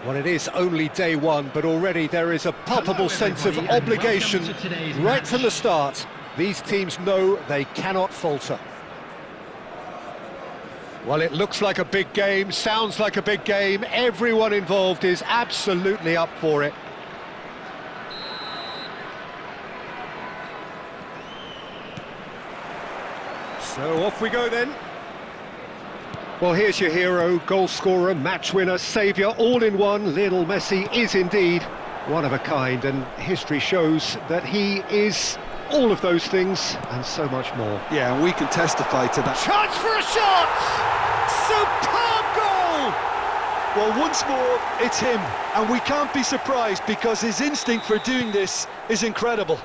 Well, it is only day one, but already there is a palpable sense of obligation right from the start. These teams know they cannot falter. Well, it looks like a big game, sounds like a big game. Everyone involved is absolutely up for it. So off we go then. Well, here's your hero, goal scorer, match winner, saviour, all in one. Lionel Messi is indeed one of a kind, and history shows that he is all of those things and so much more. Yeah, and we can testify to that. Chance for a shot! Superb goal! Well, once more, it's him, and we can't be surprised because his instinct for doing this is incredible.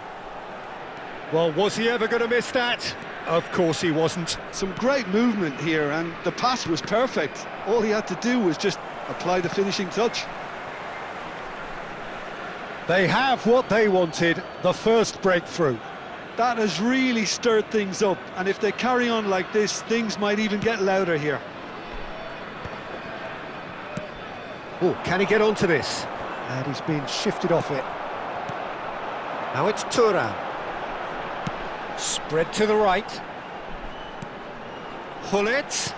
Well, was he ever going to miss that? Of course he wasn't. Some great movement here, and the pass was perfect. All he had to do was just apply the finishing touch. They have what they wanted, the first breakthrough. That has really stirred things up, and if they carry on like this, things might even get louder here. Oh, can he get onto this? And he's been shifted off it. Now it's Thuram. Spread to the right. Hullet.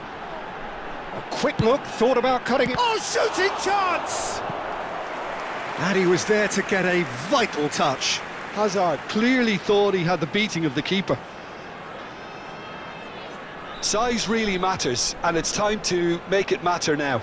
A quick look, thought about cutting it. Oh, shooting chance! And he was there to get a vital touch. Hazard clearly thought he had the beating of the keeper. Size really matters, and it's time to make it matter now.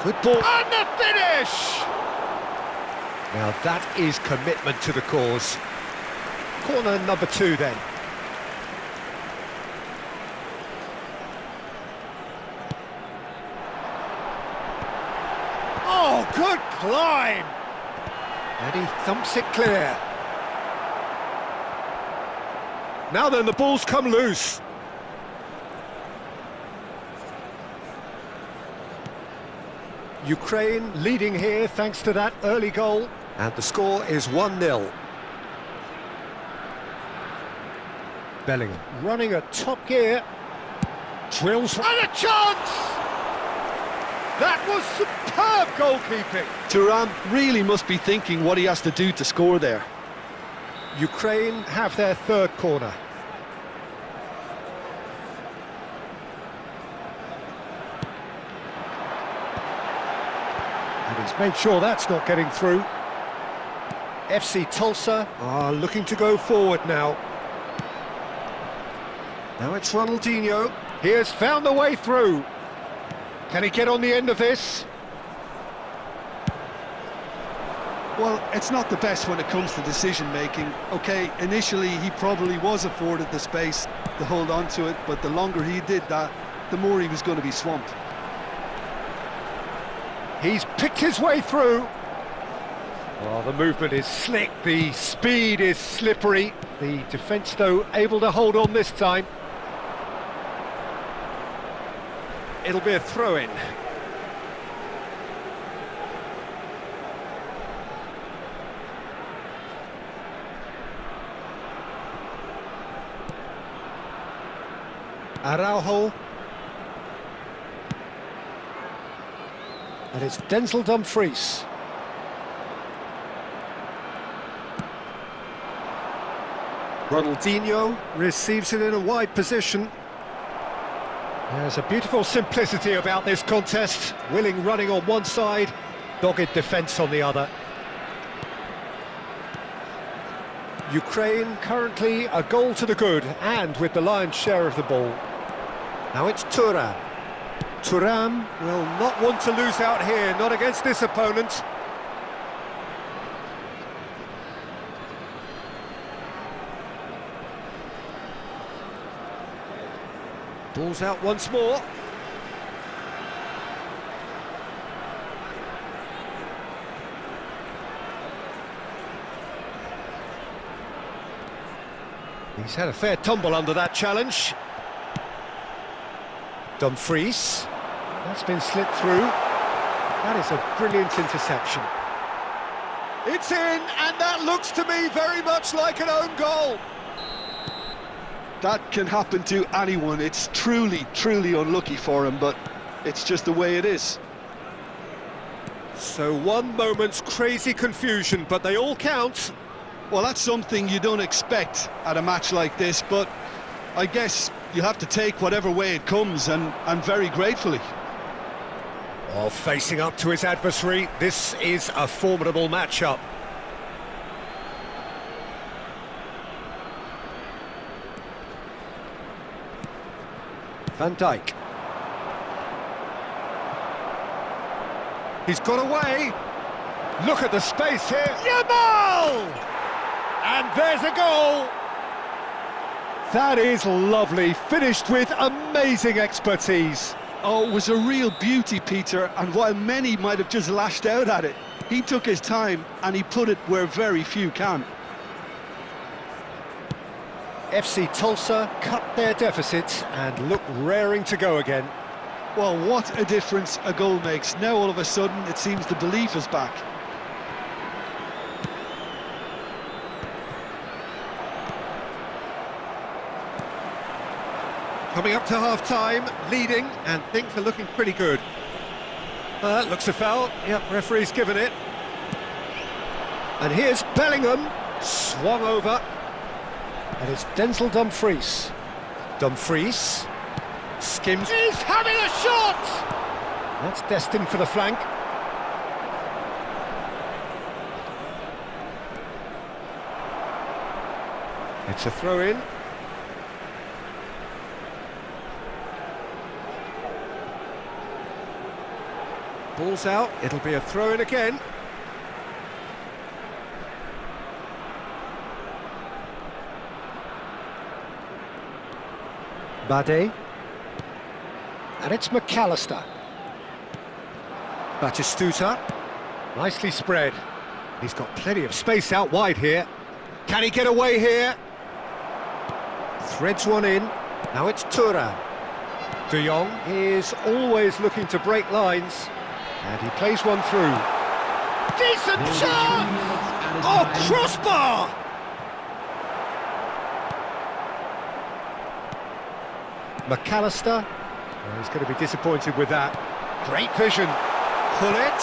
Good ball. And the finish! Now that is commitment to the cause. Corner number 2 then. Oh, good climb! And he thumps it clear. Now then, the ball's come loose. Ukraine leading here thanks to that early goal, and the score is 1-0. Bellingham running at top gear, drills, and a chance! That was superb goalkeeping. Thuram really must be thinking what he has to do to score there. Ukraine have their third corner. And he's made sure that's not getting through. FC Tulsa are looking to go forward now. Now it's Ronaldinho. He has found the way through. Can he get on the end of this? Well, it's not the best when it comes to decision-making. OK, initially he probably was afforded the space to hold on to it, but the longer he did that, the more he was going to be swamped. He's picked his way through. Well, the movement is slick, the speed is slippery. The defence, though, able to hold on this time. It'll be a throw-in. Araujo. And it's Denzel Dumfries. Ronaldinho receives it in a wide position. There's a beautiful simplicity about this contest. Willing running on one side, dogged defence on the other. Ukraine currently a goal to the good and with the lion's share of the ball. Now it's Thuram. Thuram will not want to lose out here, not against this opponent. Ball's out once more. He's had a fair tumble under that challenge. Dumfries. That's been slipped through. That is a brilliant interception. It's in, and that looks to me very much like an own goal. That can happen to anyone. It's truly, truly unlucky for him, but it's just the way it is. So one moment's crazy confusion, but they all count. Well, that's something you don't expect at a match like this, but I guess you have to take whatever way it comes, and very gratefully. While facing up to his adversary, this is a formidable matchup. Van Dijk. He's got away. Look at the space here. Yamal! And there's a goal. That is lovely, finished with amazing expertise. Oh, it was a real beauty, Peter, and while many might have just lashed out at it, he took his time and he put it where very few can. FC Tulsa cut their deficit and look raring to go again. Well, what a difference a goal makes. Now all of a sudden it seems the belief is back. Coming up to half-time, leading, and things are looking pretty good. That looks a foul. Yep, referee's given it. And here's Bellingham, swung over. And it's Denzel Dumfries. Dumfries skims. He's having a shot! That's destined for the flank. It's a throw-in. Ball's out, it'll be a throw-in again. Bade. And it's McAllister. Batistuta. Nicely spread. He's got plenty of space out wide here. Can he get away here? Threads one in. Now it's Thuram. De Jong is always looking to break lines. And he plays one through. Decent chance! Oh, crossbar! McAllister, well, he's going to be disappointed with that. Great vision. Pullet.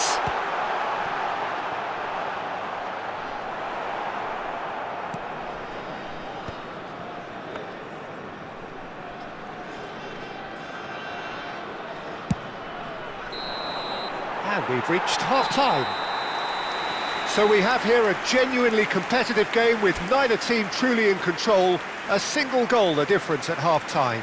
And we've reached half-time. So we have here a genuinely competitive game with neither team truly in control. A single goal the difference at half-time.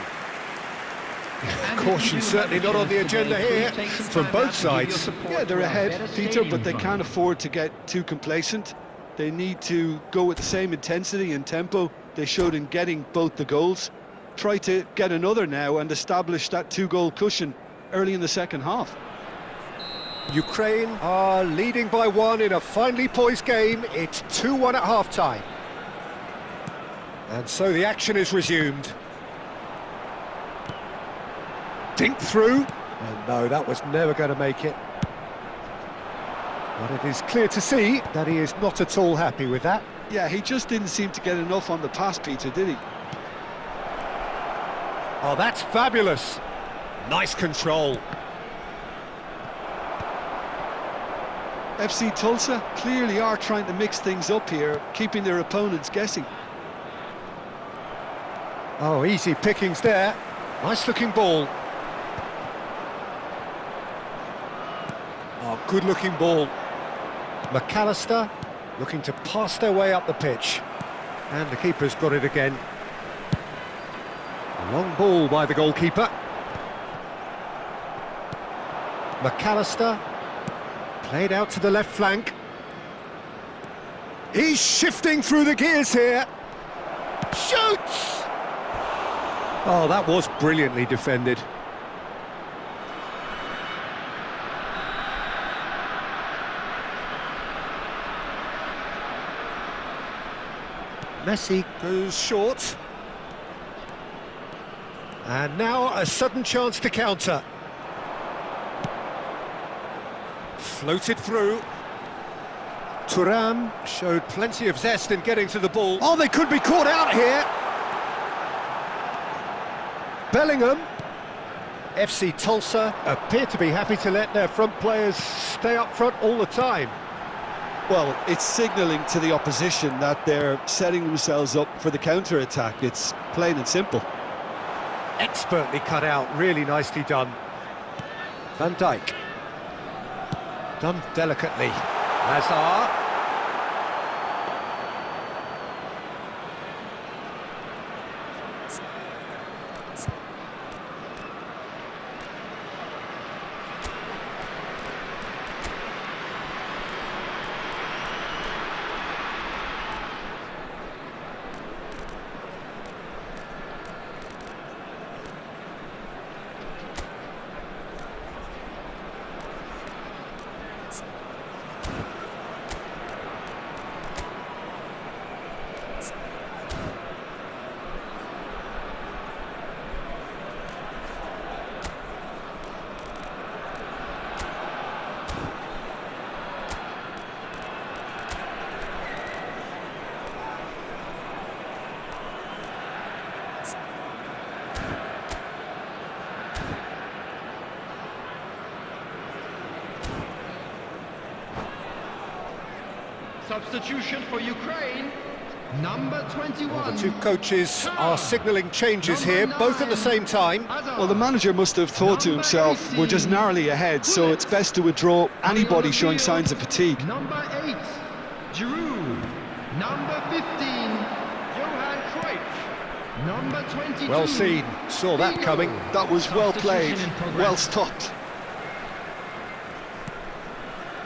Caution certainly not on the agenda here from both sides. Yeah, they're ahead, Peter, but they can't afford to get too complacent. They need to go with the same intensity and tempo they showed in getting both the goals. Try to get another now and establish that two-goal cushion early in the second half. Ukraine are leading by one in a finely poised game. It's 2-1 at half-time. And so the action is resumed. Dink through. And no, that was never going to make it. But it is clear to see that he is not at all happy with that. Yeah, he just didn't seem to get enough on the pass, Peter, did he? Oh, that's fabulous. Nice control. FC Tulsa clearly are trying to mix things up here, keeping their opponents guessing. Oh, easy pickings there. Nice looking ball. Oh, good looking ball. McAllister looking to pass their way up the pitch. And the keeper's got it again. A long ball by the goalkeeper. McAllister played out to the left flank. He's shifting through the gears here. Shoots! Oh, that was brilliantly defended. Messi goes short. And now a sudden chance to counter. Floated through. Thuram showed plenty of zest in getting to the ball. Oh, they could be caught out here. Bellingham. FC Tulsa appear to be happy to let their front players stay up front all the time. Well, it's signalling to the opposition that they're setting themselves up for the counter-attack. It's plain and simple. Expertly cut out, really nicely done. Van Dijk. Done delicately. Hazard. Substitution for Ukraine, number 21. The two coaches are signalling changes here, both at the same time. Well, the manager must have thought to himself, we're just narrowly ahead, so it's best to withdraw anybody showing signs of fatigue. Number 8, Giroud. Number 15, Johan Cruyff. Number 22. Well seen, saw that coming. That was well played, well stopped.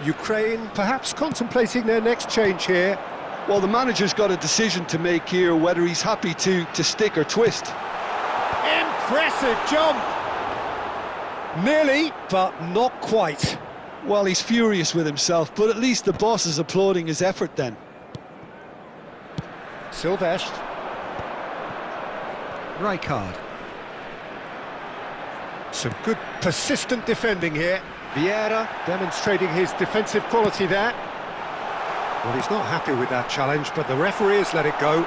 Ukraine perhaps contemplating their next change here. Well, the manager's got a decision to make here, whether he's happy to stick or twist. Impressive jump! Nearly, but not quite. Well, he's furious with himself, but at least the boss is applauding his effort then. Silvestre. Rijkaard. Some good persistent defending here. Vieira demonstrating his defensive quality there. Well, he's not happy with that challenge, but the referee has let it go.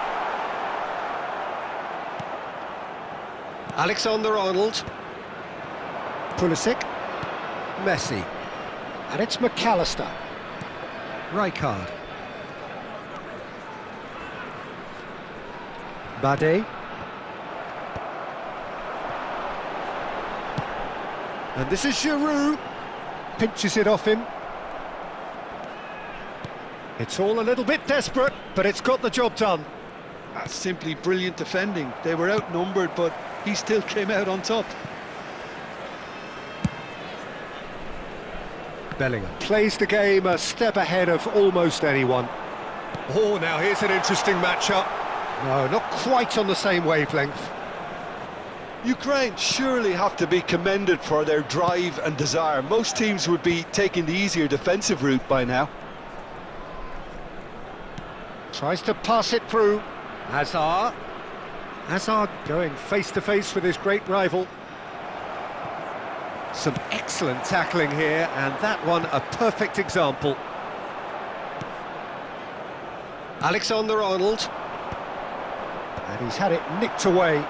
Alexander-Arnold. Pulisic. Messi. And it's McAllister. Rijkaard. Bade. And this is Giroud. Pinches it off him. It's all a little bit desperate, but it's got the job done. That's simply brilliant defending. They were outnumbered, but he still came out on top. Bellingham plays the game a step ahead of almost anyone. Oh, now here's an interesting matchup. No, not quite on the same wavelength. Ukraine surely have to be commended for their drive and desire. Most teams would be taking the easier defensive route by now. Tries to pass it through. Hazard. Hazard going face-to-face with his great rival. Some excellent tackling here, and that one a perfect example. Alexander-Arnold. And he's had it nicked away.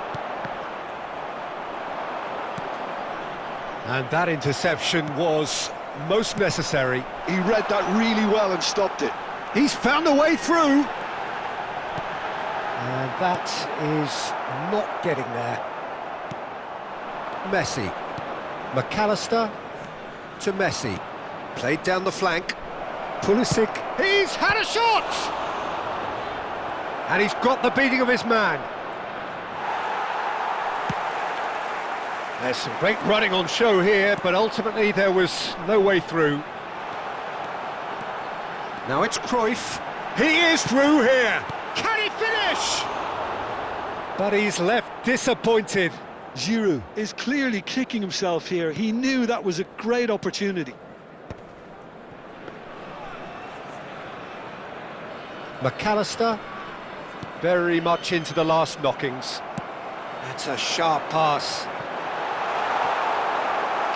And that interception was most necessary. He read that really well and stopped it. He's found a way through. And that is not getting there. Messi. McAllister to Messi. Played down the flank. Pulisic. He's had a shot! And he's got the beating of his man. There's some great running on show here, but ultimately there was no way through. Now it's Cruyff. He is through here. Can he finish? But he's left disappointed. Giroud is clearly kicking himself here. He knew that was a great opportunity. McAllister, very much into the last knockings. That's a sharp pass.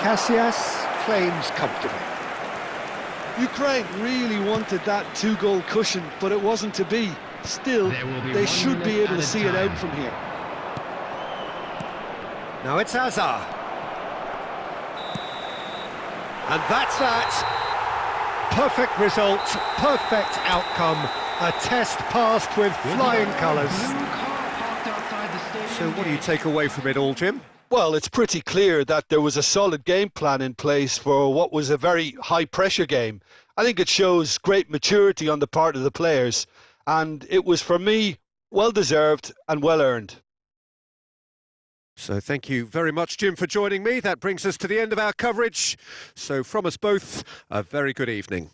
Casillas claims comfortably. Ukraine really wanted that 2-goal cushion, but it wasn't to be. Still, There will be they 1 should be minute able to at a see it out time. from here. Now it's Hazard. And that's that. Perfect result, perfect outcome. A test passed with flying colours. Blue car parked outside the stadium So what do you gate. take away from it all, Jim? Well, it's pretty clear that there was a solid game plan in place for what was a very high-pressure game. I think it shows great maturity on the part of the players, and it was, for me, well-deserved and well-earned. So thank you very much, Jim, for joining me. That brings us to the end of our coverage. So from us both, a very good evening.